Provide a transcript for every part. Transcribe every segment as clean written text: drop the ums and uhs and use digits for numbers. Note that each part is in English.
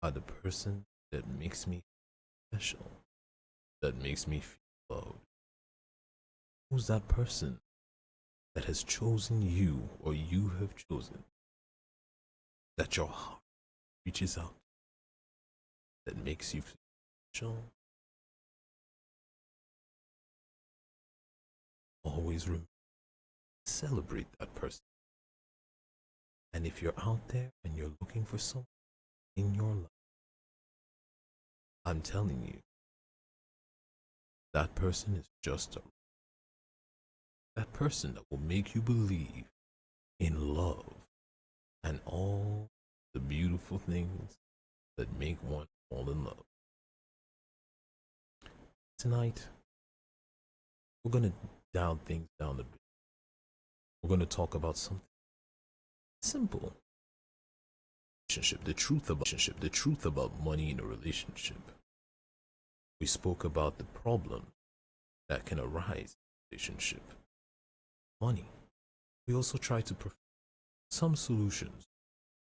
are the person that makes me special, that makes me feel loved? Who's that person that has chosen you or you have chosen, that your heart reaches out, that makes you feel special? Always remember, celebrate that person. And if you're out there and you're looking for someone in your life, I'm telling you, that person is just that person that will make you believe in love and all the beautiful things that make one fall in love. Tonight, we're going to dial things down a bit. We're going to talk about something simple. The truth about money in a relationship. We spoke about the problem that can arise in a relationship. Money. We also try to provide some solutions,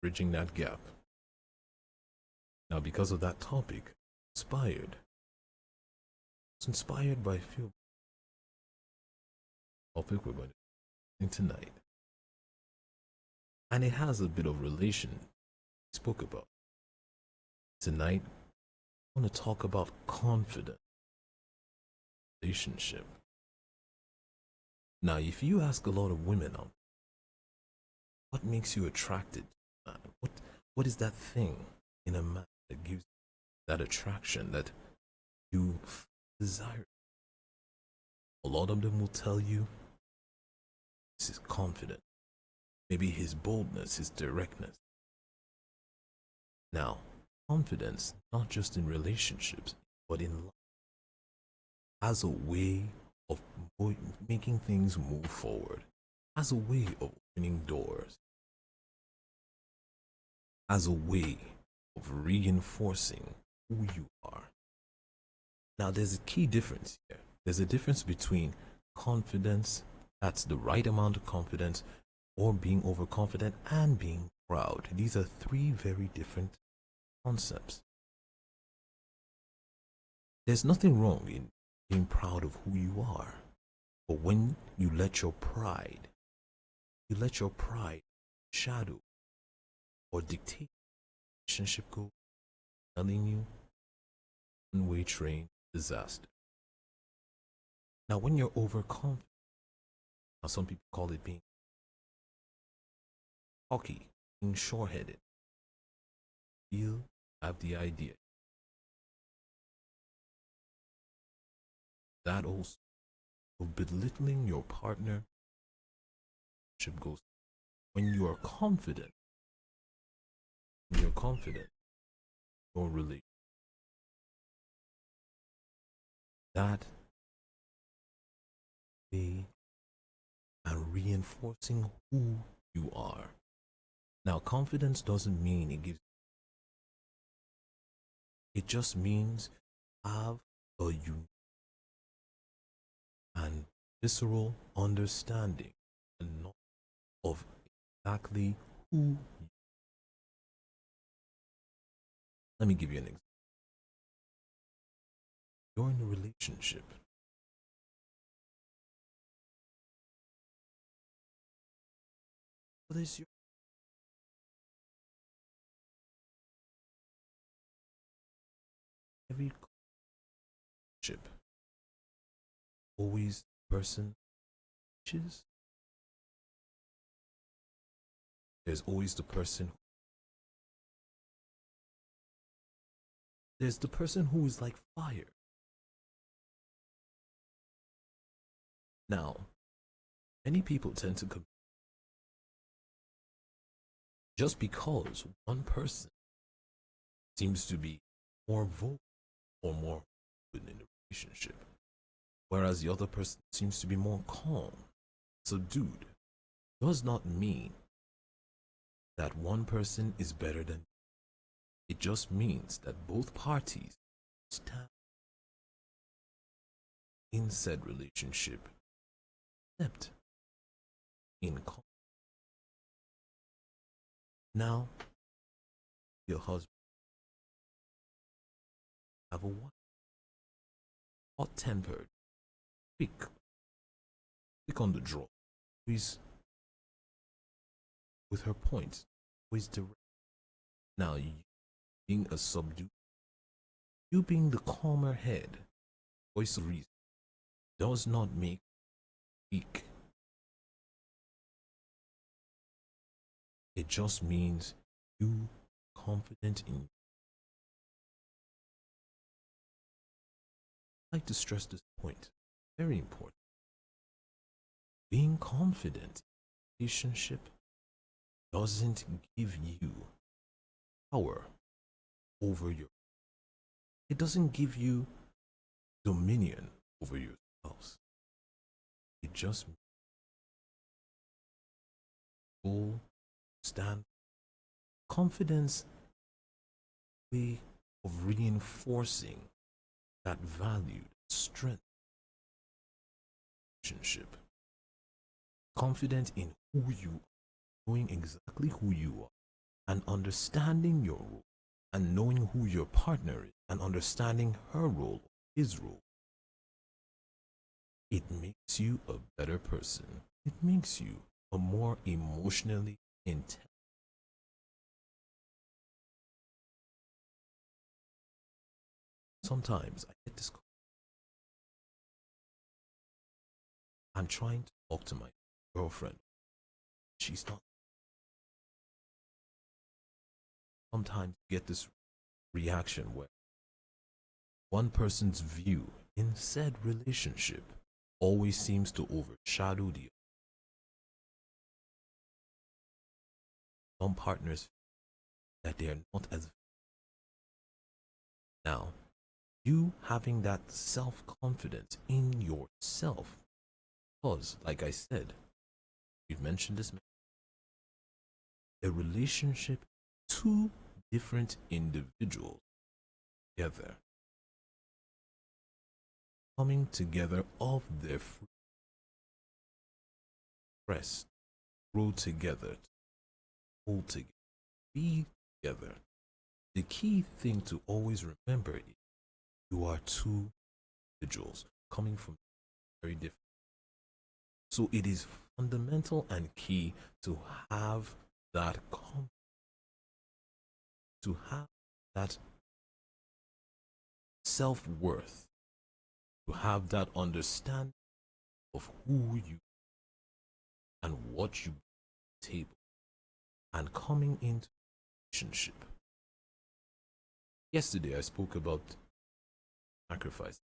bridging that gap. Now, because of that topic, it's inspired by a few topic we're going to tonight, and it has a bit of relation we spoke about. Tonight, I want to talk about confidence relationship. Now, if you ask a lot of women out, what makes you attracted to a man? What is that thing in a man that gives that attraction that you desire? A lot of them will tell you this is confidence, maybe his boldness, his directness. Now, confidence, not just in relationships, but in life, as a way of making things move forward, as a way of opening doors, as a way of reinforcing who you are. Now, there's a key difference here. There's a difference between confidence, that's the right amount of confidence, or being overconfident and being proud. These are three very different concepts. There's nothing wrong in being proud of who you are, but when you let your pride shadow or dictate relationship goals, telling you one-way train disaster. Now, when you're overconfident, now some people call it being cocky, being sure-headed. You have the idea. That also of belittling your partner goes when you are confident. When you're confident, your relate that be and reinforcing who you are. Now, confidence doesn't mean it just means have a unique and visceral understanding and knowledge of exactly who you are. Let me give you an example. You're in a relationship. What is your every relationship always the person is there's always the person there's the person who is like fire. Now, many people tend to just because one person seems to be more vocal or more open in the relationship, whereas the other person seems to be more calm, subdued, does not mean that one person is better than. It just means that both parties stand in said relationship, except in calm. Now, your husband, have a wife, hot-tempered, quick, quick on the draw, always with her points, always direct. Now, you being a subdued, you being the calmer head, voice of reason, does not make weak. It just means you confident in. I like to stress this point. Very important. Being confident in a relationship doesn't give you power over your. It doesn't give you dominion over your spouse. It just goal, stand, confidence, way of reinforcing that value, strength, relationship. Confident in who you are, knowing exactly who you are, and understanding your role, and knowing who your partner is, and understanding her role, his role. It makes you a better person. It makes you a more emotionally intelligent. Sometimes I get this. I'm trying to talk to my girlfriend. She's not. Sometimes you get this reaction where one person's view in said relationship always seems to overshadow the other. Some partners feel that they are not as. Now, you having that self confidence in yourself, because, like I said, we've mentioned this, a relationship, two different individuals together, coming together of their free rest, grow together, hold together, be together. The key thing to always remember is you are two individuals coming from very different. So it is fundamental and key to have that to have that self-worth, to have that understanding of who you and what you bring to the table, and coming into a relationship. Yesterday I spoke about sacrifice.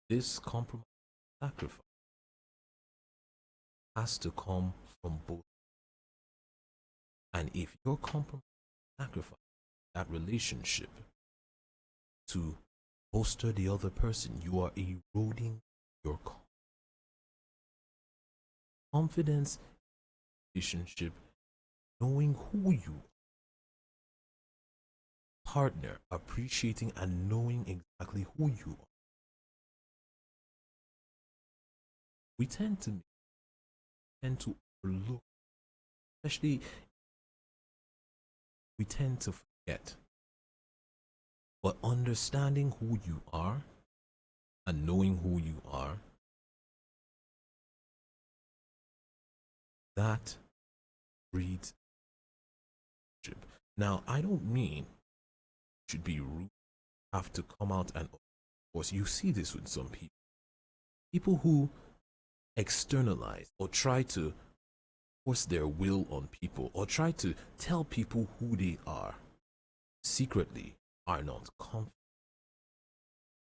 This compromise, sacrifice, has to come from both. And if your compromise, sacrifice, that relationship to bolster the other person, you are eroding your confidence in the relationship, knowing who you are, partner, appreciating and knowing exactly who you are. We tend to overlook, especially we tend to forget. But understanding who you are and knowing who you are, that breeds relationship. Now, I don't mean should be rude, have to come out and, of course, you see this with some people. People who externalize or try to force their will on people or try to tell people who they are secretly are not confident.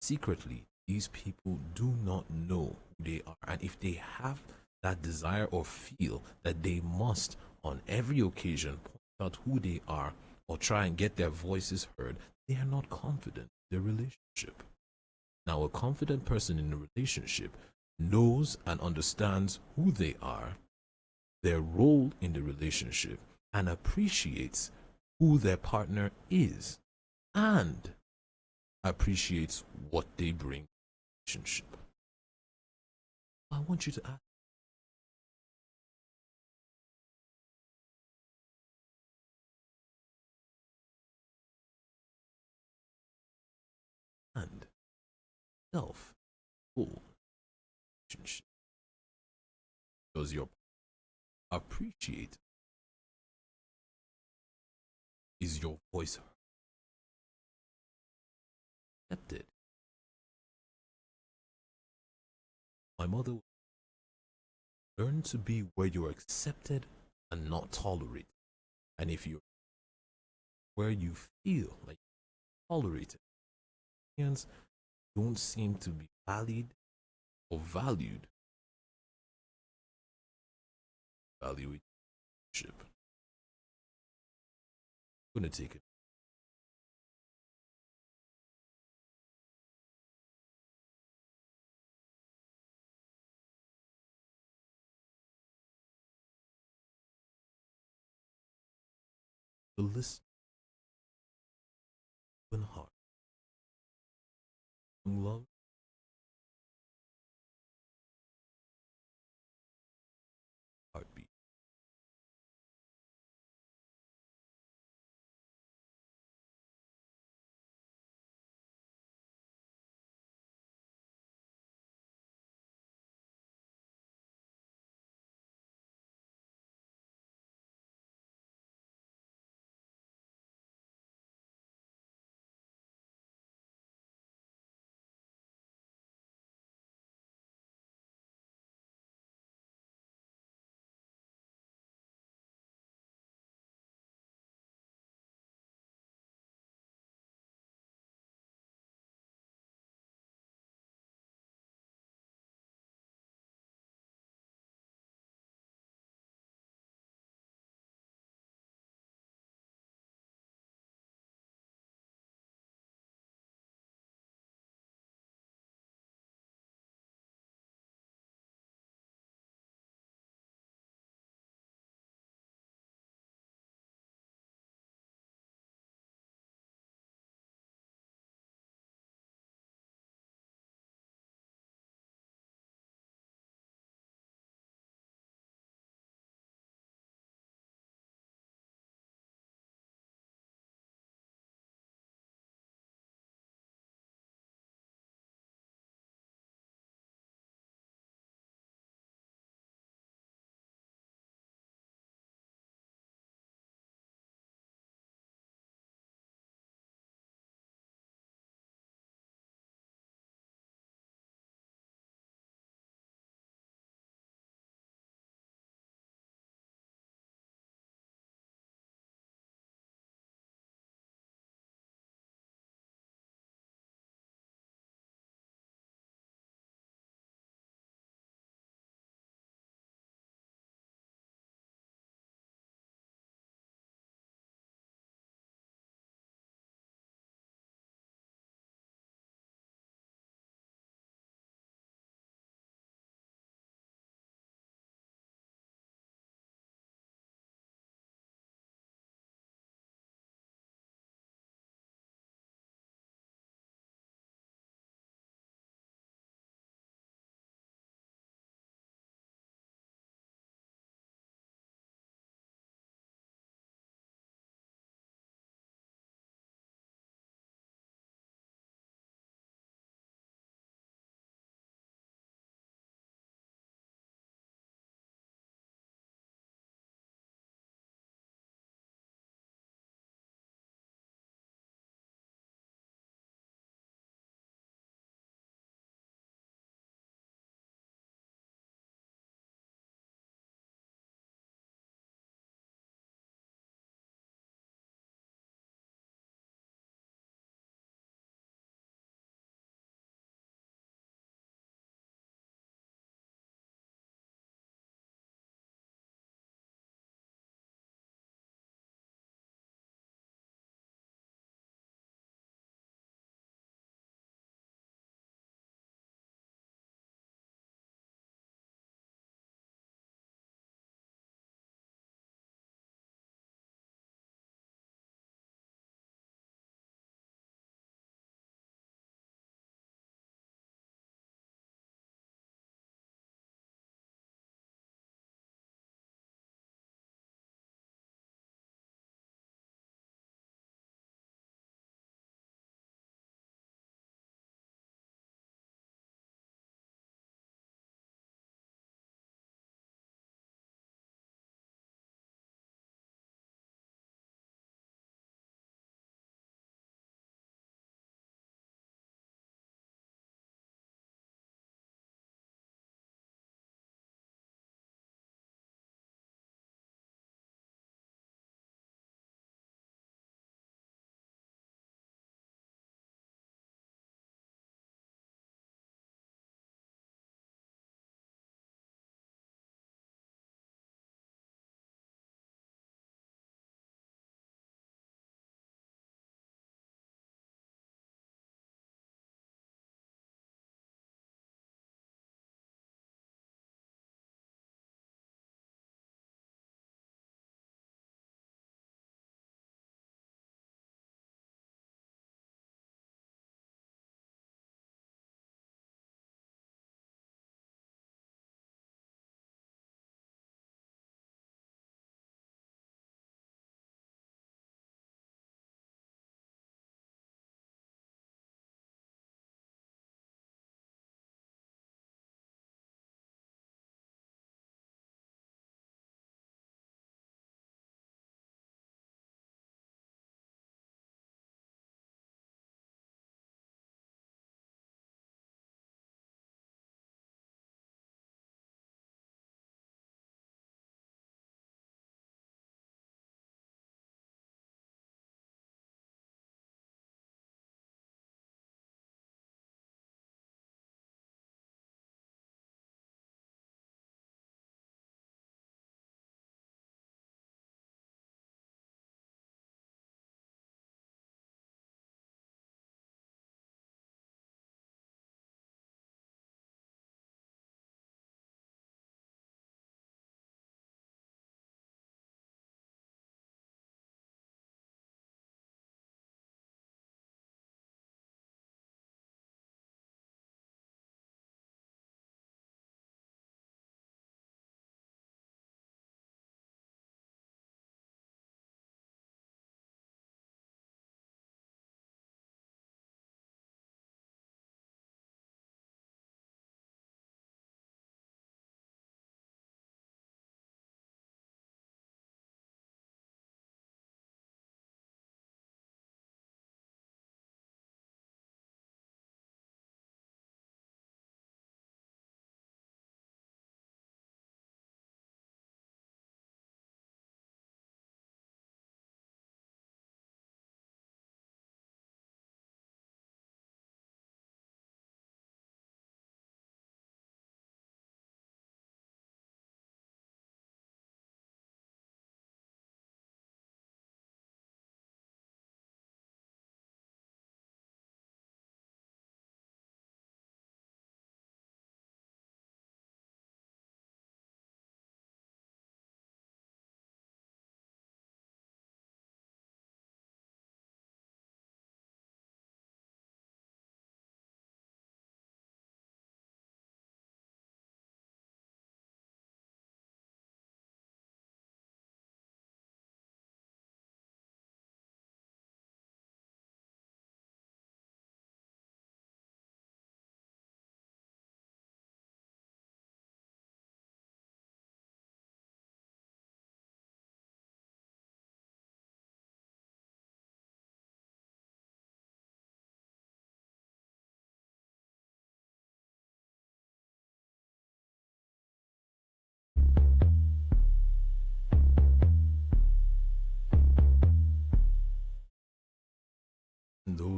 Secretly, these people do not know who they are, and if they have that desire or feel that they must on every occasion point out who they are or try and get their voices heard, they are not confident in their relationship. Now, a confident person in a relationship knows and understands who they are, their role in the relationship, and appreciates who their partner is and appreciates what they bring to the relationship. I want you to ask, self full relationship because your appreciate is your voice accepted. My mother learn to be where you're accepted and not tolerated. And if you're where you feel like tolerated, opinions don't seem to be valued or valued, value ship. I'm gonna take it. The listen, open heart, love, heartbeat.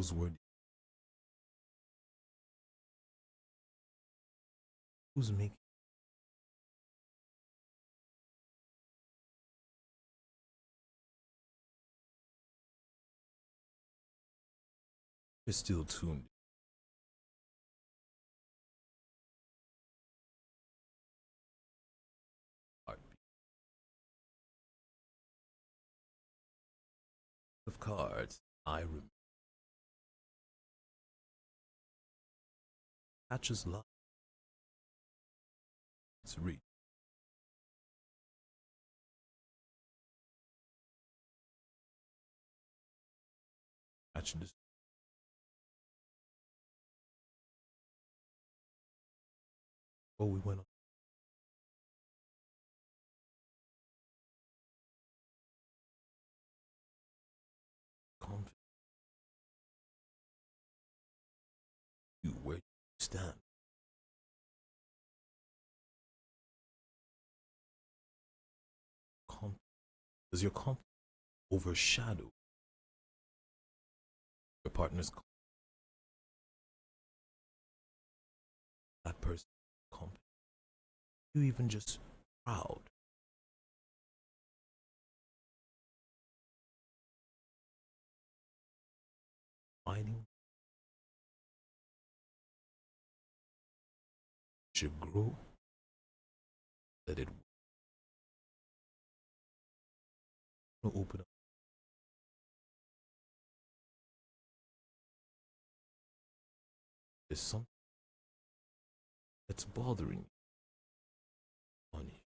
those were who's making you're still tuned. Heartbeat of cards. I remember catches love. It's read. Catch this. Oh, we went on. Confident. You where you stand. Confident. Does your confidence overshadow your partner's confidence? That person confident? You even just proud? Finding should grow. Let it open up. There's something that's bothering you on you.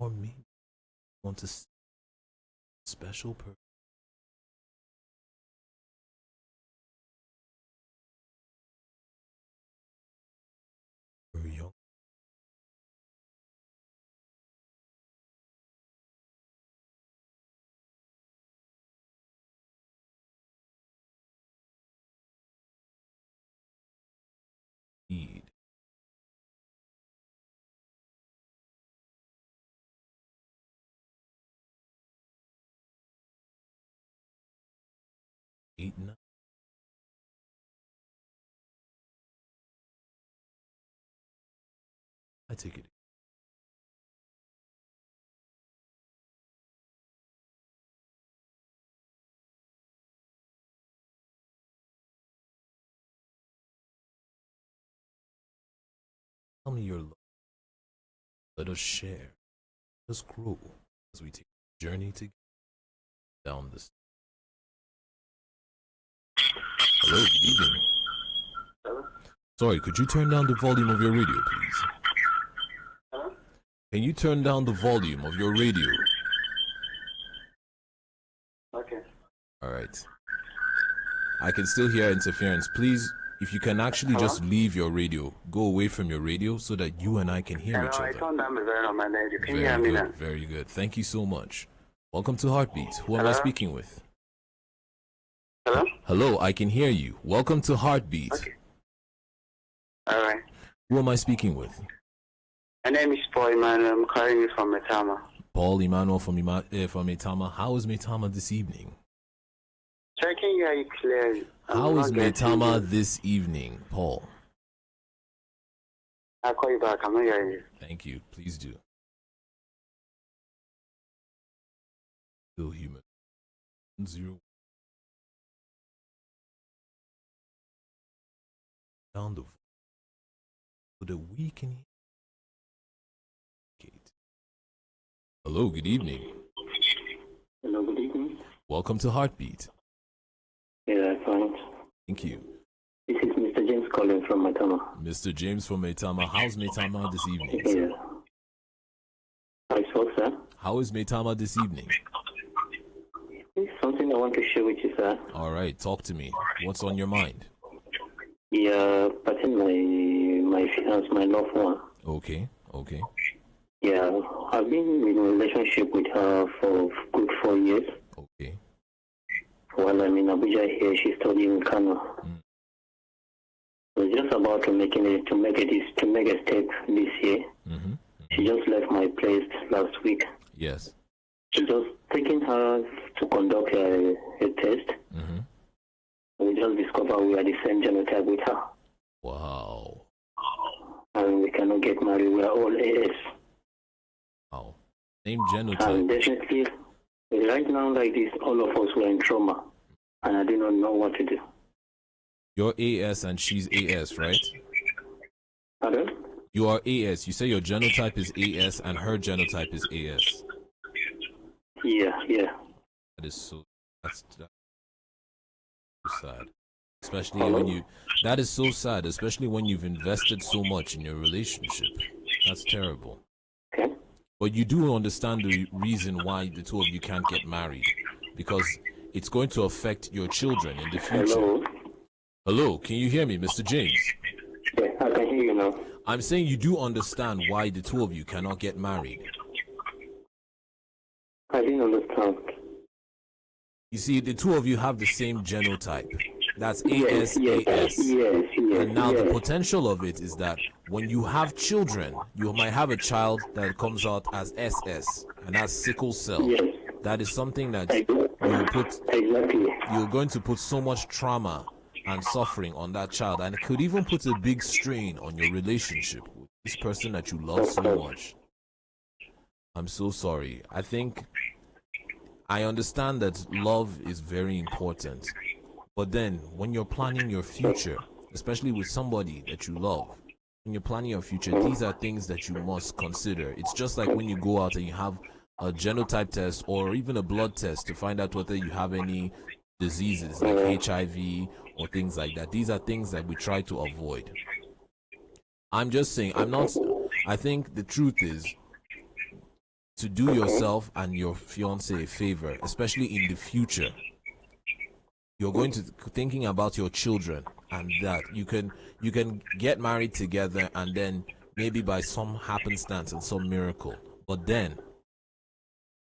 Or maybe you want to see a special person. Or young. Need. Eight, nine. I take it. Tell me your love. Let us share. Let us grow as we take a journey together down this. Hello, good evening. Hello? Sorry, could you turn down the volume of your radio, please? Hello? Can you turn down the volume of your radio? Okay. All right. I can still hear interference. Please, if you can actually just leave your radio, go away from your radio so that you and I can hear each other. I turned down the volume on my radio. Can you hear Very me good, now? very good. Thank you so much. Welcome to Heartbeat. Who am I Hello? speaking with? Hello? Hello, I can hear you. Welcome to Heartbeat. Okay. All right. Who am I speaking with? My name is Paul Emmanuel. I'm calling you from Metama. Paul Emmanuel from Metama. How is Metama this evening? So I can hear you clearly. How is Metama this evening, Paul? I'll call you back. I'm not hearing you. Thank you. Please do. Still human. 0. Down the so that we can hear. Hello, good evening. Hello, good evening. Welcome to Heartbeat. Yeah, I found. Thank you. This is Mr. James calling from Metama. Mr. James from Metama. How's Metama this evening? Yeah. I saw, sir. How is Metama this evening? It's something I want to share with you, sir. All right, talk to me. What's on your mind? Yeah, but in my fiance, my loved one. Okay, okay. Yeah, I've been in a relationship with her for good 4 years. Okay. While I'm in Abuja here, she's studying in Kano. We're just about to make a step this year. Mm-hmm. She just left my place last week. Yes. She just taking her to conduct a test. Mm-hmm. We just discovered we are the same genotype with her. Wow. And we cannot get married. We are all AS. Wow. Same genotype. And definitely, right now, like this, all of us were in trauma. And I do not know what to do. You're AS and she's AS, right? Pardon? You are AS. You say your genotype is AS and her genotype is AS. Yeah. That is that's so sad. Especially when you, that is so sad, especially when you've invested so much in your relationship. That's terrible. Okay. But you do understand the reason why the two of you can't get married, because it's going to affect your children in the future. Hello, can you hear me, Mr. James? Yeah, I can hear you now. I'm saying you do understand why the two of you cannot get married. I didn't understand. You see, the two of you have the same genotype. That's Yes. And now the potential of it is that when you have children, you might have a child that comes out as SS, and that's sickle cell. Yes. That is something that you're going to put so much trauma and suffering on that child, and it could even put a big strain on your relationship with this person that you love so much. I'm so sorry. I understand that love is very important, but then when you're planning your future, especially with somebody that you love, when you're planning your future, these are things that you must consider. It's just like when you go out and you have a genotype test or even a blood test to find out whether you have any diseases like HIV or things like that. These are things that we try to avoid. I'm just saying, I think the truth is to do yourself and your fiance a favor, especially in the future. You're going to thinking about your children, and that you can get married together, and then maybe by some happenstance and some miracle. But then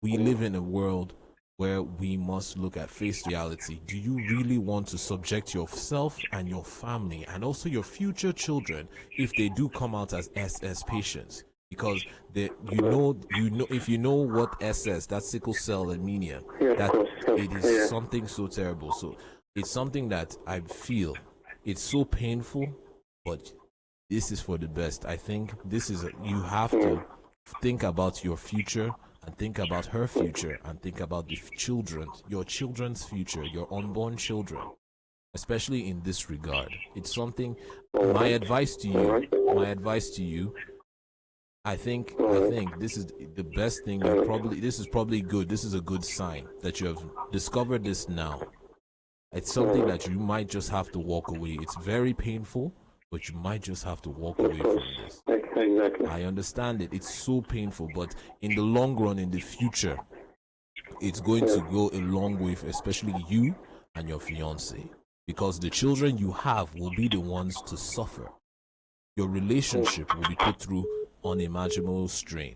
we live in a world where we must look at face reality. Do you really want to subject yourself and your family and also your future children if they do come out as SS patients? Because if you know what SS, that's sickle cell anemia, that it is something so terrible. So it's something that I feel it's so painful, but this is for the best. I think you have to think about your future and think about her future and think about the your children's future, your unborn children, especially in this regard. It's something, my advice to you, I think this is the best thing. This is probably good. This is a good sign that you have discovered this now. It's something that you might just have to walk away. It's very painful, but you might just have to walk away from this. Exactly. I understand it. It's so painful, but in the long run, in the future, it's going to go a long way for especially you and your fiance, because the children you have will be the ones to suffer. Your relationship will be put through unimaginable strain.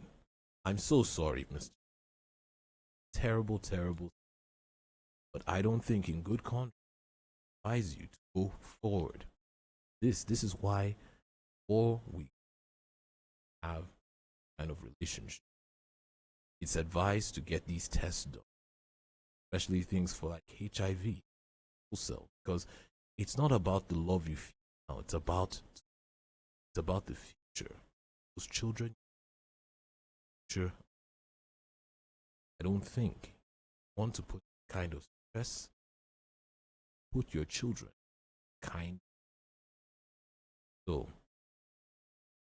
I'm so sorry, Mr. Terrible, terrible. But I don't think in good conscience I advise you to go forward. This is why before we have kind of relationship, it's advised to get these tests done, especially things for like HIV, cell, because it's not about the love you feel now. It's about the future. Those children, future. I don't think you want to put kind of stress. Put your children kind. So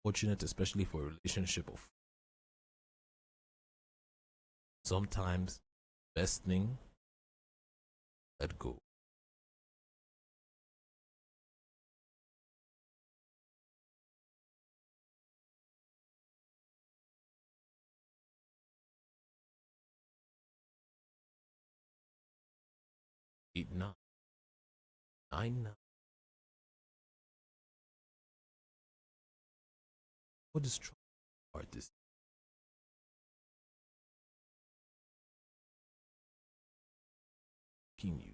fortunate, especially for a relationship of sometimes best thing, let go. Eight, nine, nine. What is trouble artist making you?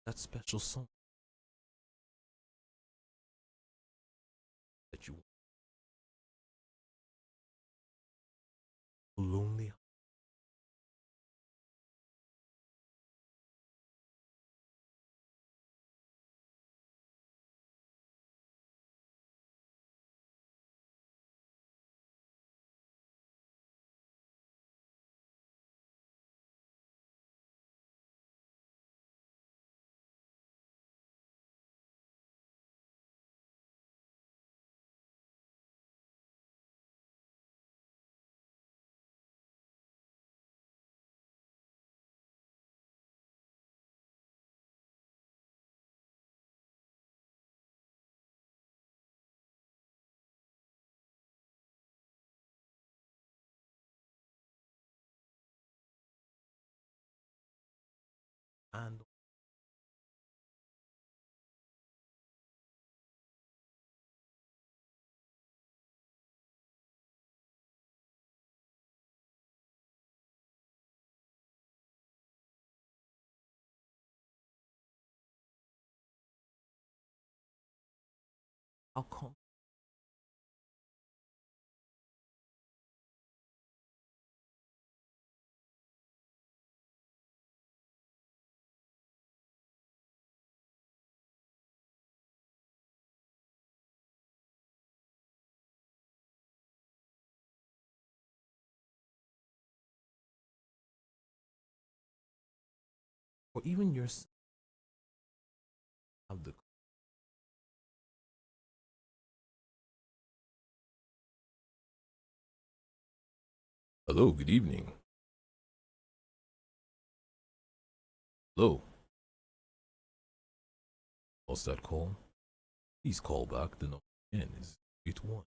That special song that you how come? Or even yourself have the hello, good evening. Hello. What's that call? Please call back. The number again is 81